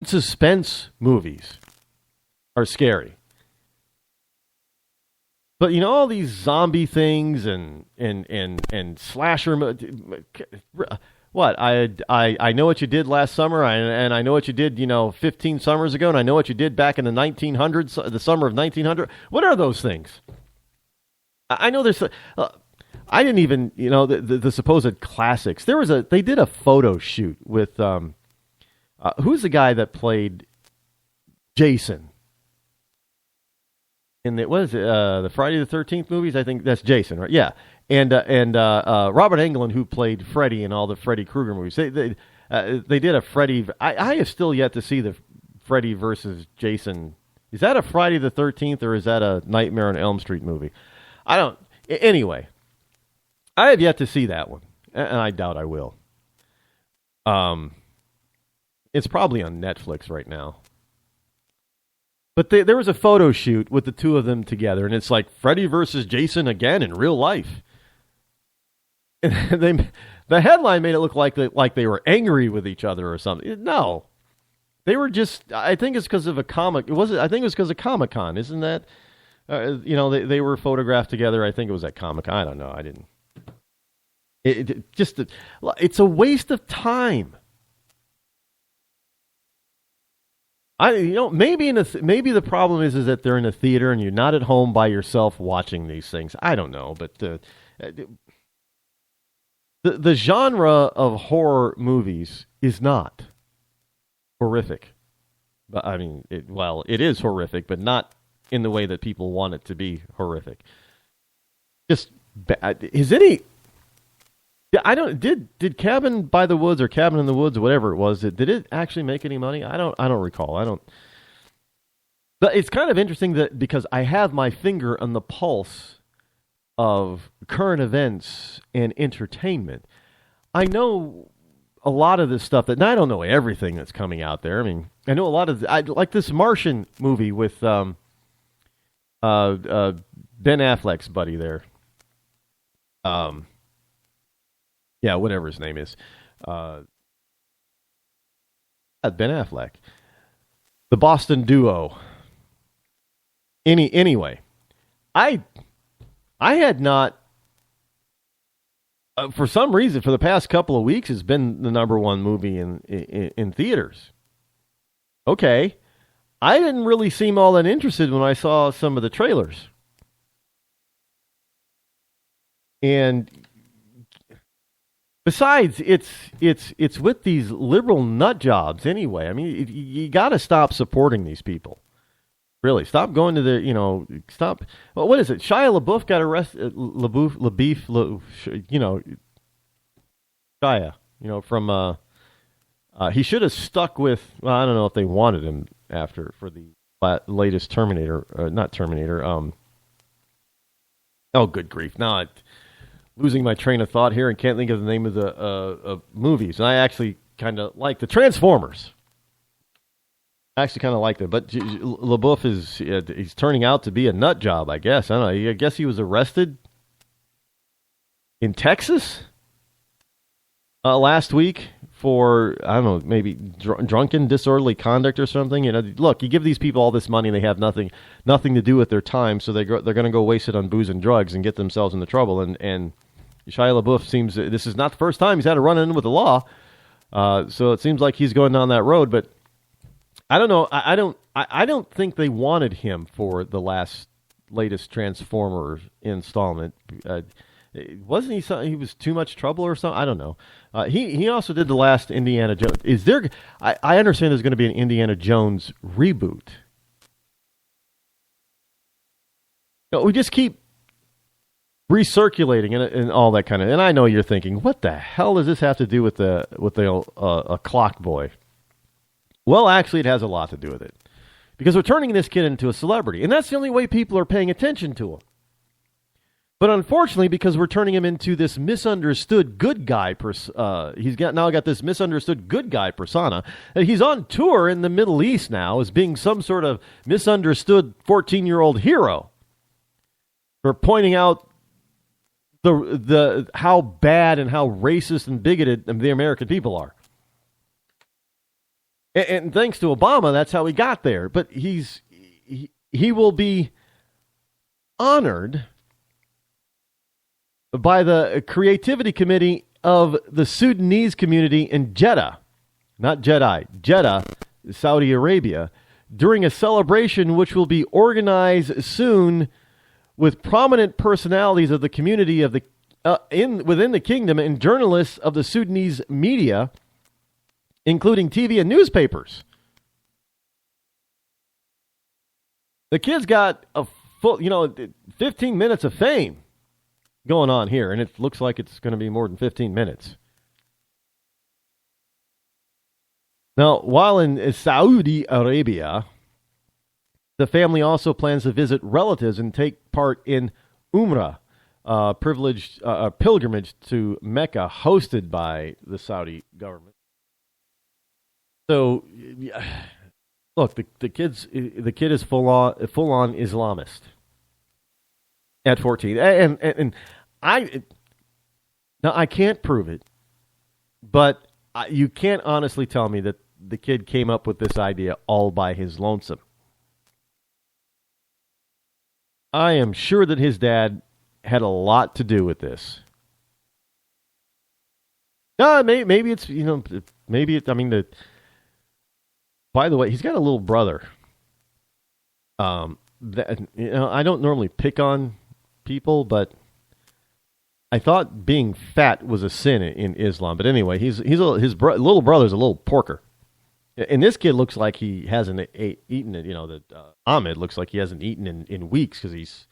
suspense movies are scary. But you know, all these zombie things and slasher. What I know what you did last summer, and I know what you did 15 summers ago, and I know what you did back in the 1900s, the summer of 1900. What are those things? I know there's. I didn't even the supposed classics. They did a photo shoot with who's the guy that played Jason? In the the Friday the 13th movies? I think that's Jason, right? Yeah, and Robert Englund, who played Freddy in all the Freddy Krueger movies. They did a Freddy. I have still yet to see the Freddy versus Jason. Is that a Friday the 13th or is that a Nightmare on Elm Street movie? I don't. Anyway, I have yet to see that one, and I doubt I will. It's probably on Netflix right now. But there was a photo shoot with the two of them together, and it's like Freddy versus Jason again in real life. And the headline made it look like they were angry with each other or something. No, they were just. I think it's because of a comic. I think it was because of Comic-Con, isn't that? They were photographed together. I think it was at Comic-Con. I don't know. I didn't. It's a waste of time. Maybe the problem is that they're in a theater and you're not at home by yourself watching these things. I don't know, but the genre of horror movies is not horrific. But I mean, it is horrific, but not in the way that people want it to be horrific. Just is any. I don't. Did Cabin by the Woods or Cabin in the Woods or whatever it was? Did it actually make any money? I don't recall. I don't. But it's kind of interesting that because I have my finger on the pulse of current events and entertainment, I know a lot of this stuff and I don't know everything that's coming out there. I mean, I know a lot of. I like this Martian movie with Ben Affleck's buddy there. Yeah, whatever his name is. Ben Affleck. The Boston duo. Anyway, I had not, for some reason, for the past couple of weeks, it's been the number one movie in theaters. Okay. I didn't really seem all that interested when I saw some of the trailers. And besides, it's with these liberal nut jobs anyway. I mean, you got to stop supporting these people. Really, stop going to the, stop. Well, what is it? Shia LaBeouf got arrested. Shia, from. He should have stuck with. Well, I don't know if they wanted him for the latest Terminator, not Terminator. Oh, good grief! Now losing my train of thought here and can't think of the name of the movies. And I actually kind of like the Transformers. I actually kind of like that. But LaBeouf he's turning out to be a nut job, I guess. I don't know. I guess he was arrested in Texas last week for, I don't know, maybe drunken, disorderly conduct or something. Look, you give these people all this money and they have nothing to do with their time, so they're going to go waste it on booze and drugs and get themselves into trouble. And Shia LaBeouf seems this is not the first time he's had a run-in with the law, so it seems like he's going down that road. But I don't know. I don't think they wanted him for the latest Transformers installment. Wasn't he was too much trouble or something? I don't know. He also did the last Indiana Jones. Is there? I understand there's going to be an Indiana Jones reboot. We just keep recirculating and all that kind of. And I know you're thinking, what the hell does this have to do with the clock boy? Well, actually, it has a lot to do with it. Because we're turning this kid into a celebrity. And that's the only way people are paying attention to him. But unfortunately, because we're turning him into this misunderstood good guy, he's now got this misunderstood good guy persona. And he's on tour in the Middle East now as being some sort of misunderstood 14-year-old hero. For pointing out the how bad and how racist and bigoted the American people are. And thanks to Obama, that's how he got there. But he will be honored by the Creativity Committee of the Sudanese community in Jeddah, not Jedi, Jeddah, Saudi Arabia, during a celebration which will be organized soon with prominent personalities of the community of the within the kingdom and journalists of the Sudanese media, including TV and newspapers. The kid's got a full, 15 minutes of fame going on here, and it looks like it's going to be more than 15 minutes. Now, while in Saudi Arabia, the family also plans to visit relatives and take part in Umrah, privileged pilgrimage to Mecca hosted by the Saudi government. So, look, the kid is full on Islamist at 14, and I can't prove it, but you can't honestly tell me that the kid came up with this idea all by his lonesome. I am sure that his dad had a lot to do with this. Maybe it's by the way, he's got a little brother. I don't normally pick on people, but I thought being fat was a sin in Islam. But anyway, his little brother's a little porker, and this kid looks like he hasn't eaten it. Ahmed looks like he hasn't eaten in weeks because he's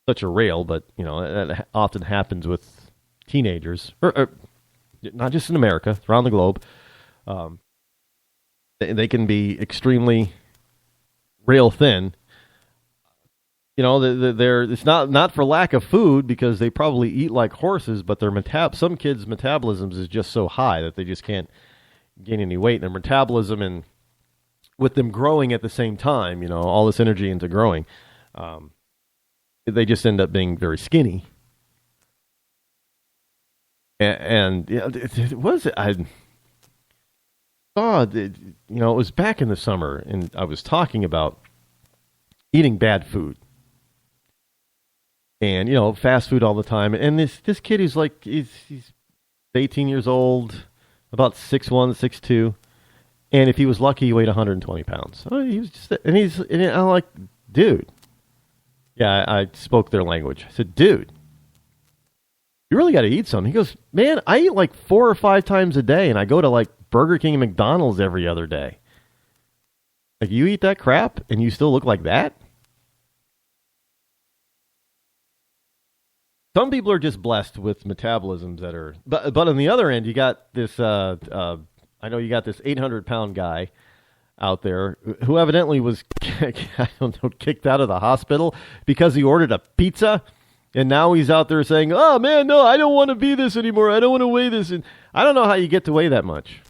such a rail. But that often happens with teenagers, or not just in America, around the globe. They can be extremely rail thin. It's not for lack of food because they probably eat like horses, but some kids' metabolisms is just so high that they just can't gain any weight. And their metabolism, and with them growing at the same time, all this energy into growing, they just end up being very skinny. And what is it? I saw it was back in the summer, and I was talking about eating bad food. And, fast food all the time. And this kid is like, he's 18 years old, about 6'1", 6'2". And if he was lucky, he weighed 120 pounds. So he was and I'm like, dude. Yeah, I spoke their language. I said, dude, you really got to eat something. He goes, man, I eat like 4 or 5 times a day, and I go to like Burger King and McDonald's every other day. Like, you eat that crap, and you still look like that? Some people are just blessed with metabolisms that are, but on the other end, you got this. I know you got this 800-pound guy out there who evidently was, kicked out of the hospital because he ordered a pizza, and now he's out there saying, "Oh man, no, I don't want to be this anymore. I don't want to weigh this." And I don't know how you get to weigh that much.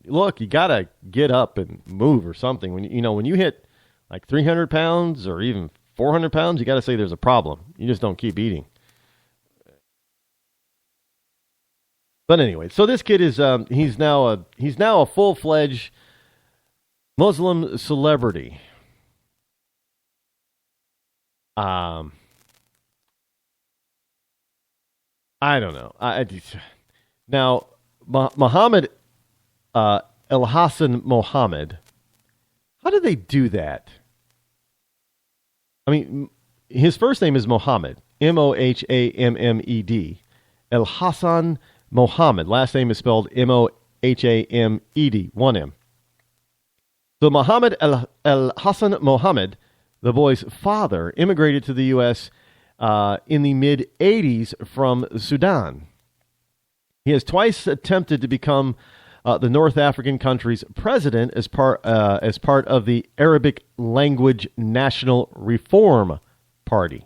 Look, you gotta get up and move or something. When you hit like 300 pounds or even 400 pounds, you got to say there's a problem. You just don't keep eating. But anyway, so this kid is he's now a full-fledged Muslim celebrity. I don't know. Now Muhammad El Hassan Mohammed. How did they do that? I mean, his first name is Mohammed, Mohammed. El Hassan Mohammed. Last name is spelled Mohammed, 1 M. So Muhammad El Hassan Mohammed, the boy's father, immigrated to the U.S. In the mid-'80s from Sudan. He has twice attempted to become the North African country's president as part of the Arabic Language National Reform Party.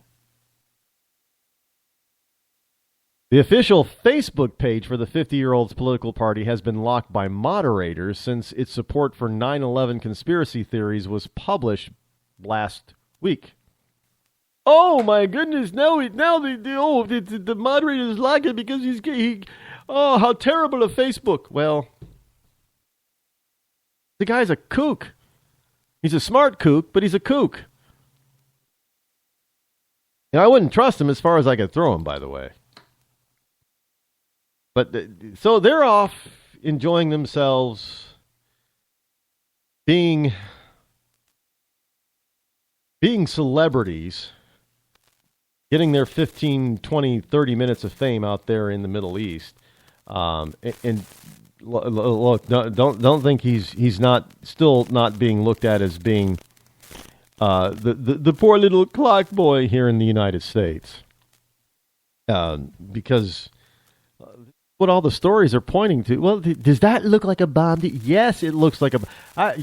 The official Facebook page for the 50-year-old's political party has been locked by moderators since its support for 9/11 conspiracy theories was published last week. Oh my goodness! Now the moderators lock it because he. Oh, how terrible of Facebook! Well, The guy's a kook. He's a smart kook, but he's a kook. And I wouldn't trust him as far as I could throw him, by the way. But so they're off enjoying themselves, being celebrities, getting their 15, 20, 30 minutes of fame out there in the Middle East. And look, don't think he's still not being looked at as being the poor little clock boy here in the United States, because what all the stories are pointing to. Well, does that look like a bomb? Yes, it looks like a. I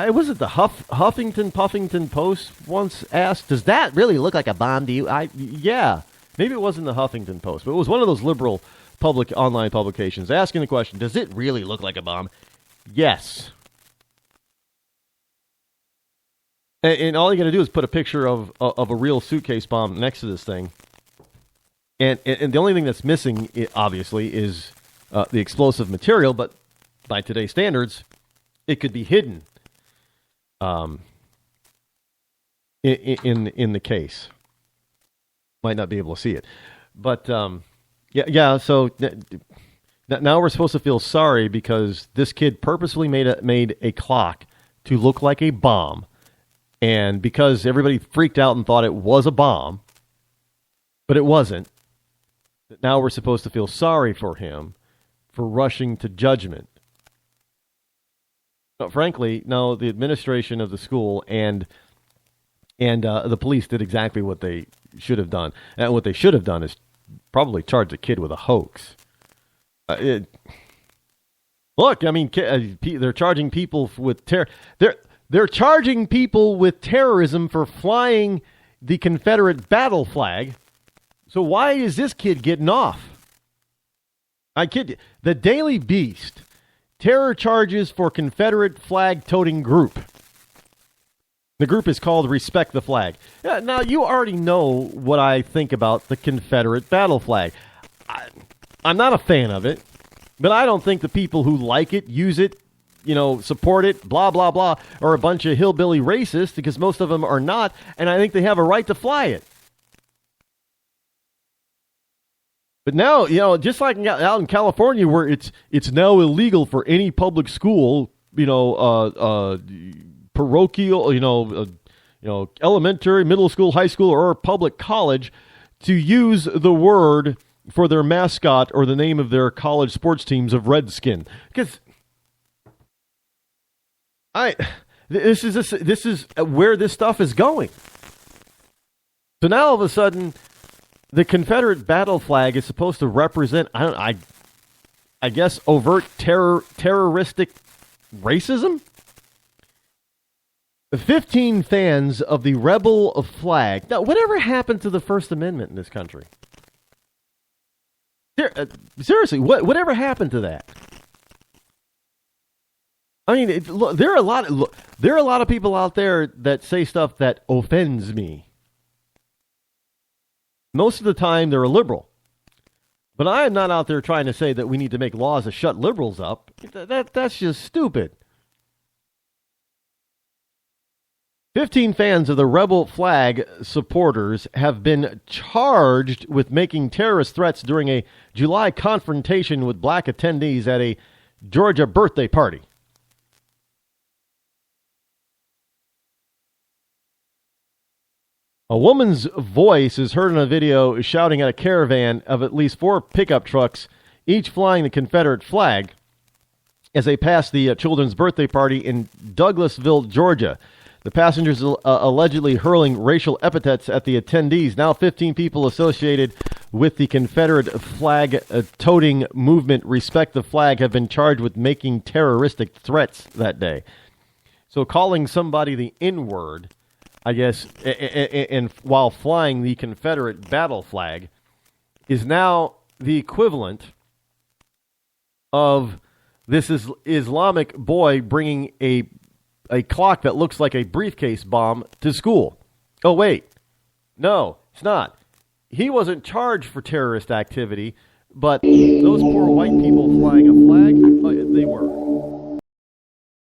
was it the Huffington Puffington Post once asked, "Does that really look like a bomb to you?" Yeah, maybe it wasn't the Huffington Post, but it was one of those liberal public online publications asking the question, "Does it really look like a bomb?" Yes. And all you got to do is put a picture of a real suitcase bomb next to this thing. And the only thing that's missing, obviously, is the explosive material. But by today's standards, it could be hidden in the case. Might not be able to see it. But, yeah. So now we're supposed to feel sorry because this kid purposefully made a clock to look like a bomb. And because everybody freaked out and thought it was a bomb, but it wasn't, now we're supposed to feel sorry for him for rushing to judgment. But frankly, no, the administration of the school and the police did exactly what they should have done. And what they should have done is probably charge the kid with a hoax. Look, I mean, they're charging people with terror. They're charging people with terrorism for flying the Confederate battle flag. So why is this kid getting off? I kid you. The Daily Beast, terror charges for Confederate flag-toting group. The group is called Respect the Flag. Now, you already know what I think about the Confederate battle flag. I'm not a fan of it, but I don't think the people who like it, use it, support it, blah, blah, blah, are a bunch of hillbilly racists, because most of them are not, and I think they have a right to fly it. But now, just like out in California, where it's now illegal for any public school, parochial, elementary, middle school, high school, or public college, to use the word for their mascot or the name of their college sports teams of Redskin, because this is where this stuff is going. So now all of a sudden, the Confederate battle flag is supposed to represent, I guess, overt terroristic racism. 15 fans of the rebel flag. Now, whatever happened to the First Amendment in this country? Seriously, whatever happened to that? I mean, there are a lot of people out there that say stuff that offends me. Most of the time, they're a liberal. But I am not out there trying to say that we need to make laws to shut liberals up. That's just stupid. 15 fans of the rebel flag supporters have been charged with making terrorist threats during a July confrontation with black attendees at a Georgia birthday party. A woman's voice is heard in a video shouting at a caravan of at least 4 pickup trucks, each flying the Confederate flag, as they pass the children's birthday party in Douglasville, Georgia. The passengers allegedly hurling racial epithets at the attendees. Now 15 people associated with the Confederate flag-toting movement Respect the Flag have been charged with making terroristic threats that day. So calling somebody the N-word, I guess, and while flying the Confederate battle flag, is now the equivalent of this Islamic boy bringing a clock that looks like a briefcase bomb to school. Oh, wait. No, it's not. He wasn't charged for terrorist activity, but those poor white people flying a flag, they were.